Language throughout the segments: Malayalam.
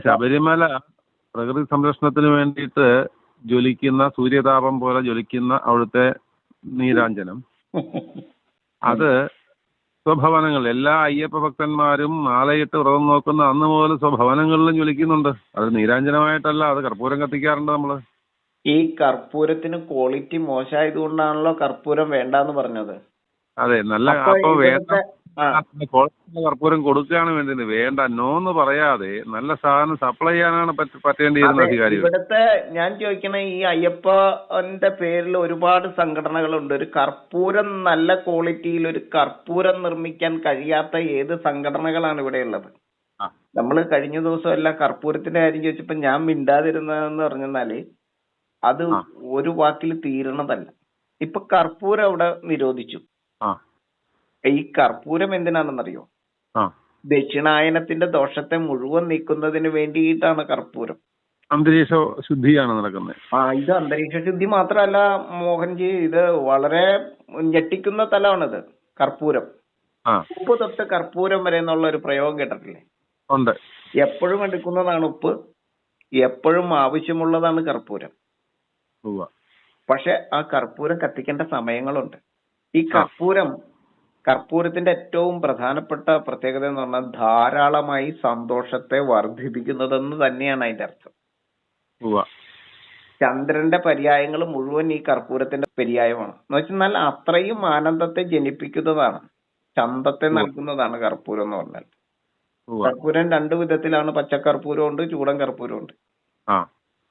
ശബരിമല പ്രകൃതി സംരക്ഷണത്തിന് വേണ്ടിയിട്ട് ജ്വലിക്കുന്ന സൂര്യതാപം പോലെ ജ്വലിക്കുന്ന അവിടുത്തെ നീരാഞ്ജനം അത് സ്വഭവനങ്ങൾ എല്ലാ അയ്യപ്പ ഭക്തന്മാരും മാലയിട്ട് വ്രതം നോക്കുന്ന അന്ന് മുതൽ സ്വഭവനങ്ങളിലും ജ്വലിക്കുന്നുണ്ട്. അത് നീരാഞ്ജനമായിട്ടല്ല, അത് കർപ്പൂരം കത്തിക്കാറുണ്ട് നമ്മള്. ഈ കർപ്പൂരത്തിന് ക്വാളിറ്റി മോശമായതുകൊണ്ടാണല്ലോ കർപ്പൂരം വേണ്ടാന്ന് പറഞ്ഞത്. അതെ, നല്ല അപ്പൊ വേണ്ട കർപ്പൂരം കൊടുക്കുകയാണ് വേണ്ടത്. വേണ്ട നോന്ന് പറയാതെ നല്ല സാധനം സപ്ലൈ ചെയ്യാനാണ് പറ്റേണ്ടിയിരുന്ന അധികാരികൾ. ഇവിടുത്തെ ഞാൻ ചോദിക്കണ ഈ അയ്യപ്പന്റെ പേരിൽ ഒരുപാട് സംഘടനകളുണ്ട്. ഒരു കർപ്പൂരം നല്ല ക്വാളിറ്റിയിൽ ഒരു കർപ്പൂരം നിർമ്മിക്കാൻ കഴിയാത്ത ഏത് സംഘടനകളാണ് ഇവിടെ ഉള്ളത്? നമ്മൾ കഴിഞ്ഞ ദിവസം എല്ലാം കർപ്പൂരത്തിന്റെ കാര്യം ചോദിച്ചപ്പോ ഞാൻ മിണ്ടാതിരുന്നതെന്ന് പറഞ്ഞാല് അത് ഒരു വാക്കിൽ തീരണതല്ല. ഇപ്പൊ കർപ്പൂരം അവിടെ നിരോധിച്ചു. ഈ കർപ്പൂരം എന്തിനാണെന്നറിയോ? ദക്ഷിണായനത്തിന്റെ ദോഷത്തെ മുഴുവൻ നീക്കുന്നതിന് വേണ്ടിയിട്ടാണ് കർപ്പൂരം. അന്തരീക്ഷ ശുദ്ധിയാണ് നടക്കുന്നത്. ഇത് അന്തരീക്ഷ ശുദ്ധി മാത്രമല്ല മോഹൻജി, ഇത് വളരെ ഞെട്ടിക്കുന്ന തലമാണിത്. കർപ്പൂരം, ഉപ്പ് തൊട്ട് കർപ്പൂരം വരെ എന്നുള്ള ഒരു പ്രയോഗം കേട്ടിട്ടില്ലേ? ഉണ്ട്. എപ്പോഴും എടുക്കുന്നതാണ് ഉപ്പ്, എപ്പോഴും ആവശ്യമുള്ളതാണ് കർപ്പൂരം. പക്ഷെ ആ കർപ്പൂരം കത്തിക്കേണ്ട സമയങ്ങളുണ്ട്. ഈ കർപ്പൂരത്തിന്റെ ഏറ്റവും പ്രധാനപ്പെട്ട പ്രത്യേകത എന്ന് പറഞ്ഞാൽ ധാരാളമായി സന്തോഷത്തെ വർദ്ധിപ്പിക്കുന്നതെന്ന് തന്നെയാണ് അതിന്റെ അർത്ഥം. ചന്ദ്രന്റെ പര്യായങ്ങൾ മുഴുവൻ ഈ കർപ്പൂരത്തിന്റെ പര്യായമാണ്. എന്ന് വെച്ചാൽ അത്രയും ആനന്ദത്തെ ജനിപ്പിക്കുന്നതാണ്, ചന്തത്തെ നൽകുന്നതാണ് കർപ്പൂരം എന്ന് പറഞ്ഞാൽ. കർപ്പൂരം രണ്ടു വിധത്തിലാണ്, പച്ചക്കർപ്പൂരം ഉണ്ട്, ചൂടൻ കർപ്പൂരം ഉണ്ട്.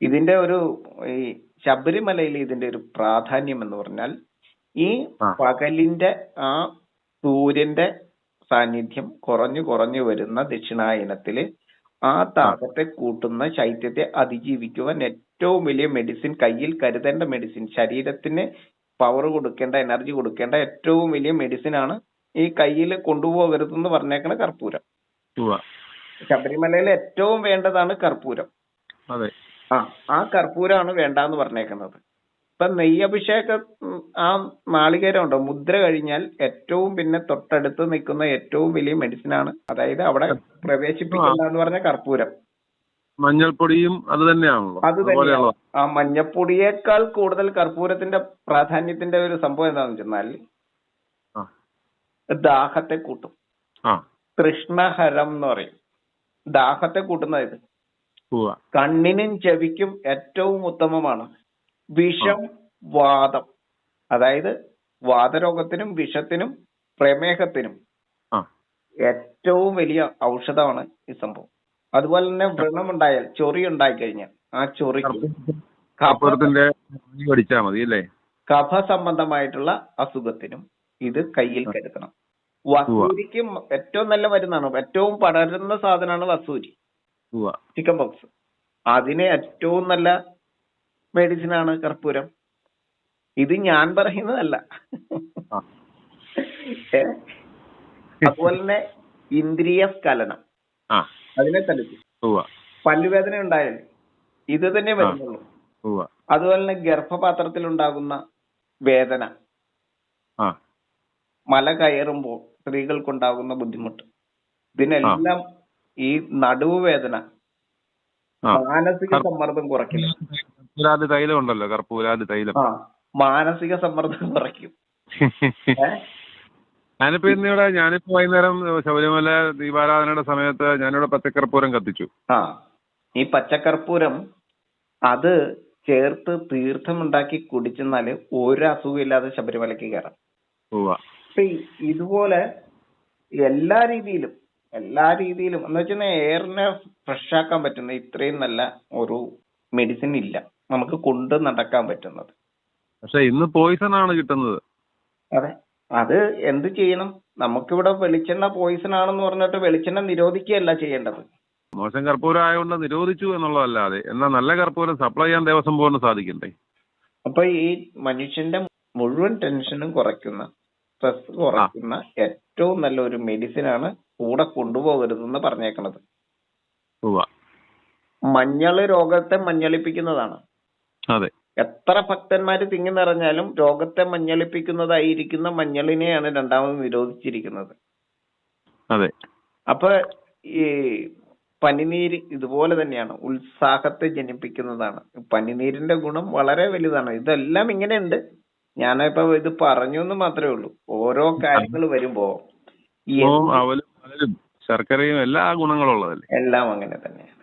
ഇതിന്റെ ഈ ശബരിമലയിൽ ഇതിന്റെ ഒരു പ്രാധാന്യം എന്ന് പറഞ്ഞാൽ ഈ പകലിന്റെ ആ സൂര്യന്റെ സാന്നിധ്യം കുറഞ്ഞു കുറഞ്ഞു വരുന്ന ദക്ഷിണായനത്തില് ആ താപത്തെ കൂട്ടുന്ന, ശൈത്യത്തെ അതിജീവിക്കുവാൻ ഏറ്റവും വലിയ മെഡിസിൻ, കയ്യിൽ കരുതേണ്ട മെഡിസിൻ, ശരീരത്തിന് പവർ കൊടുക്കേണ്ട, എനർജി കൊടുക്കേണ്ട ഏറ്റവും വലിയ മെഡിസിൻ ആണ് ഈ കയ്യിൽ കൊണ്ടുപോകരുതെന്ന് പറഞ്ഞേക്കണ കർപ്പൂരം. ശബരിമലയിൽ ഏറ്റവും വേണ്ടതാണ് കർപ്പൂരം. ആ കർപ്പൂരമാണ് വേണ്ടാന്ന് പറഞ്ഞേക്കുന്നത്. ഇപ്പൊ നെയ്യഭിഷേകം ആ നാളികേരം ഉണ്ടോ, മുദ്ര കഴിഞ്ഞാൽ ഏറ്റവും പിന്നെ തൊട്ടടുത്ത് നിൽക്കുന്ന ഏറ്റവും വലിയ മെഡിസിനാണ്, അതായത് അവിടെ പ്രവേശിപ്പിക്കുന്ന എന്ന് പറഞ്ഞ കർപ്പൂരം. മഞ്ഞൾപ്പൊടിയും അത് തന്നെയാണല്ലോ. അത് തന്നെയാണ്. ആ മഞ്ഞപ്പൊടിയേക്കാൾ കൂടുതൽ കർപ്പൂരത്തിന്റെ പ്രാധാന്യത്തിന്റെ ഒരു സംഭവം എന്താണെന്ന് വെച്ചാൽ ദാഹത്തെ കൂട്ടും. തൃഷ്ണഹരം എന്ന് പറയും. ദാഹത്തെ കൂട്ടുന്ന ഇത് കണ്ണിനും ചെവിക്കും ഏറ്റവും ഉത്തമമാണ്. വിഷം, വാദം, അതായത് വാതരോഗത്തിനും വിഷത്തിനും പ്രമേഹത്തിനും ഏറ്റവും വലിയ ഔഷധമാണ് ഈ സംഭവം. അതുപോലെ തന്നെ വ്രണമുണ്ടായാൽ, ചൊറി ഉണ്ടായി കഴിഞ്ഞാൽ ആ ചൊറിക്ക് കഫ സംബന്ധമായിട്ടുള്ള അസുഖത്തിനും ഇത് കയ്യിൽ കരുതണം. വസൂരിക്ക് ഏറ്റവും നല്ല മരുന്നാണ്, ഏറ്റവും പടരുന്ന സാധനമാണ് വസൂരി, ചിക്കൻ പോക്സ്. അതിന് ഏറ്റവും നല്ല മെഡിസിനാണ് കർപ്പൂരം. ഇത് ഞാൻ പറയുന്നതല്ല. അതുപോലെ തന്നെ ഇന്ദ്രിയ സ്ഖലനം, അതിനെ തടുക്കും. പല്ലുവേദന ഉണ്ടായാൽ ഇത് തന്നെ വരുന്നുള്ളൂ. അതുപോലെ തന്നെ ഗർഭപാത്രത്തിൽ ഉണ്ടാകുന്ന വേദന, മല കയറുമ്പോൾ സ്ത്രീകൾക്കുണ്ടാകുന്ന ബുദ്ധിമുട്ട്, ഇതിനെല്ലാം ഈ നടുവുവേദന, മാനസിക സമ്മർദ്ദം കുറയ്ക്കില്ല. തൈലം ഉണ്ടല്ലോ, കർപ്പൂരാതി തൈലം, മാനസിക സമ്മർദ്ദം കുറയ്ക്കും. ഞാനിപ്പോ വൈകുന്നേരം ശബരിമല ദീപാരാധനയുടെ സമയത്ത് ഞാനിവിടെ പച്ചക്കർപ്പൂരം കത്തിച്ചു. ഈ പച്ചക്കർപ്പൂരം അത് ചേർത്ത് തീർത്ഥമുണ്ടാക്കി കുടിച്ചെന്നാല് ഒരു അസുഖം ഇല്ലാതെ ശബരിമലയ്ക്ക് കയറാം. ഇതുപോലെ എല്ലാ രീതിയിലും എന്ന് വെച്ചാൽ എയറിനെ ഫ്രഷ് ആക്കാൻ പറ്റുന്ന ഇത്രയും നല്ല ഒരു മെഡിസിൻ ഇല്ല നമുക്ക് കൊണ്ട് നടക്കാൻ പറ്റുന്നത്. പക്ഷെ ഇന്ന് പോയിസൺ ആണ് കിട്ടുന്നത്. അതെ, അത് എന്ത് ചെയ്യണം? നമുക്കിവിടെ വെളിച്ചെണ്ണ പോയിസൺ ആണെന്ന് പറഞ്ഞിട്ട് വെളിച്ചെണ്ണ നിരോധിക്കുകയല്ല ചെയ്യേണ്ടത്. മോശം കർപ്പൂരം ആയതുകൊണ്ട് നിരോധിച്ചു എന്നുള്ളതല്ലാതെ, എന്നാൽ നല്ല കർപ്പൂരം സപ്ലൈ ചെയ്യാൻ ദേവസ്വം ബോർഡിന് സാധിക്കണ്ടേ? അപ്പൊ ഈ മനുഷ്യന്റെ മുഴുവൻ ടെൻഷനും കുറയ്ക്കുന്ന, സ്ട്രെസ് കുറയ്ക്കുന്ന ഏറ്റവും നല്ല ഒരു മെഡിസിനാണ് കൂടെ കൊണ്ടുപോകരുതെന്ന് പറഞ്ഞേക്കണത്. മഞ്ഞള് രോഗത്തെ മഞ്ഞളിപ്പിക്കുന്നതാണ്. അതെ, എത്ര ഭക്തന്മാര് തിങ്ങി നിറഞ്ഞാലും രോഗത്തെ മഞ്ഞളിപ്പിക്കുന്നതായിരിക്കുന്ന മഞ്ഞളിനെയാണ് രണ്ടാമത് നിരോധിച്ചിരിക്കുന്നത്. അതെ. അപ്പൊ ഈ പനിനീര് ഇതുപോലെ തന്നെയാണ്, ഉത്സാഹത്തെ ജനിപ്പിക്കുന്നതാണ്. പനിനീരിന്റെ ഗുണം വളരെ വലുതാണ്. ഇതെല്ലാം ഇങ്ങനെയുണ്ട്. ഞാനിപ്പോ ഇത് പറഞ്ഞു എന്ന് മാത്രമേ ഉള്ളൂ. ഓരോ കാര്യങ്ങൾ വരുമ്പോ അവലും അവലും ശർക്കരയും എല്ലാ ഗുണങ്ങളുള്ളതല്ലേ. എല്ലാം അങ്ങനെ തന്നെ.